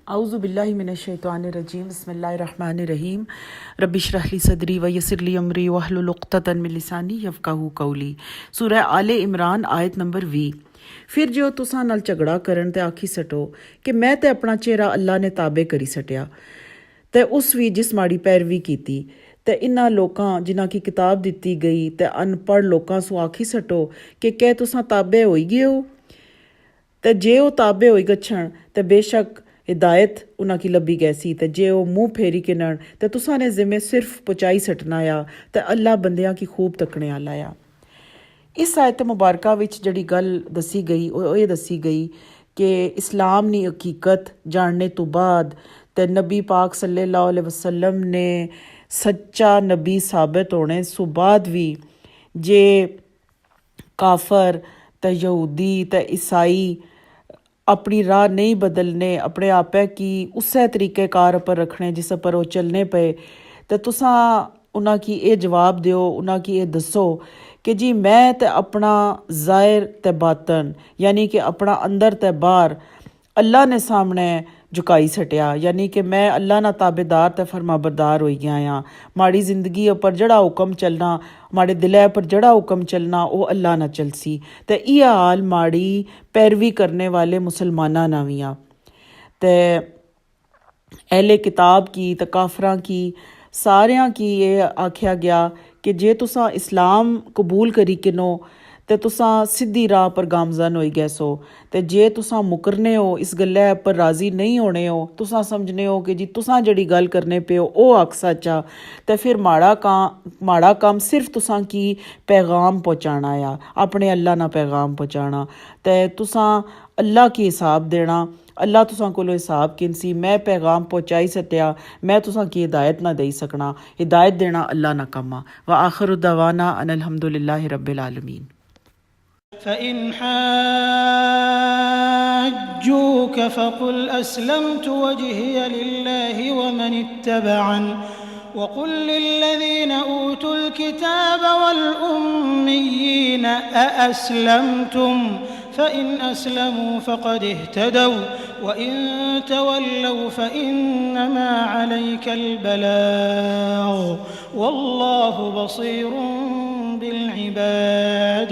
आऊज़ु बिल्लाहि मिनश्शैतानिर्रजीम बिस्मिल्लाहिर्रहमानिर्रहीम रब्बि इश्रह ली सदरी व यस्सिर ली अमरी वहलुल उक़्दतन मिन लिसानी यफ़क़हू कौली। सूरह आले इमरान आयत नंबर 20। फिर जो तुसां नाल झगड़ा करन ते आखी सटो कि मैं ते अपना चेहरा अल्लाह ने ताबे करी सटिया ते उस भी जिस माड़ी पैरवी कीती ते इन्हां लोकां जिन्हां की किताब दित्ती गई ते अनपढ़ लोकां सो आखी सटो कि क्या तुसां ताबे होई गए हो। ते जे वो ताबे होई गच्छन ते बेशक हिदायत उन्हां की लब्भी गैसी ते जे वो मुँह फेरी किनन ते तुसां ने जिम्मे सिर्फ पहुँचाई सटना आ ते अल्लाह बंदियां की खूब तकने आला आ। इस आयत मुबारका विच जड़ी गल दसी गई वो ये दसी गई कि इस्लाम नी हकीकत जानने तो बाद ते नबी पाक सल्लल्लाहु अलैहि वसल्लम ने सच्चा नबी साबित होने सो बाद भी जे काफर ते यहूदी ते ईसाई अपनी राह नहीं बदलने, अपने आपे की उस्सै तरीक़ेकार पर रखने जिस पर वो चलने पे ते तुसां उन्हां की ये जवाब दियो, उन्हां की ये दसो कि जी मैं ते अपना ज़ाहिर ते बातन यानी कि अपना अंदर ते बाहर अल्लाह ने सामने झुकाई सटिया, यानी कि मैं अल्लाह ना ताबेदार ते फरमाबरदार होई गया यां। माड़ी जिंदगी पर जड़ा हुक्म चलना, माड़े दिलै पर जड़ा हुक्म चलना वो अल्लाह ना चलसी ते इह हाल माड़ी पैरवी करने वाले मुसलमाना ना भी आ ते अहले किताब की ते काफरां की सारियां की ये आख्या गया कि जे तुसां इस्लाम कबूल करी किनो ते तुसां सिद्धी राह पर गामजन होई गए सो ते जे तुसां मुकरने हो इस गल्लै पर राज़ी नहीं होने हो, तुसां समझने हो कि जी तुसां जड़ी गल करने पे हो वो हक सच आ ते फिर माड़ा काम सिर्फ तुसां की पैगाम पहुँचाना आ, अपने अल्लाह ना पैगाम पहुँचाना ते तुसां अल्लाह की हिसाब देना। अल्लाह तुसां कोलो हिसाब किनसी, मैं पैगाम पहुँचाई सटिया, मैं तुसां की हिदायत ना देई सकना, हिदायत देना अल्लाह ना कम्मा। व आखिरु दवाना अनिल हम्दुलिल्लाहि रब्बिल आलमीन। फ़इन हाज्जूक फ़क़ुल अस्लमतु वजहिय लिल्लाहि व मन इत्तबअन वक़ुल लिल्लज़ीना ऊतुल किताब वल उम्मिय्यीन अअस्लमतुम फ़इन अस्लमू फ़क़द इह्तदौ व इन तवल्लौ फ़इन्नमा अलैकल बलाग़ वल्लाहु बसीरुम बिल इबाद।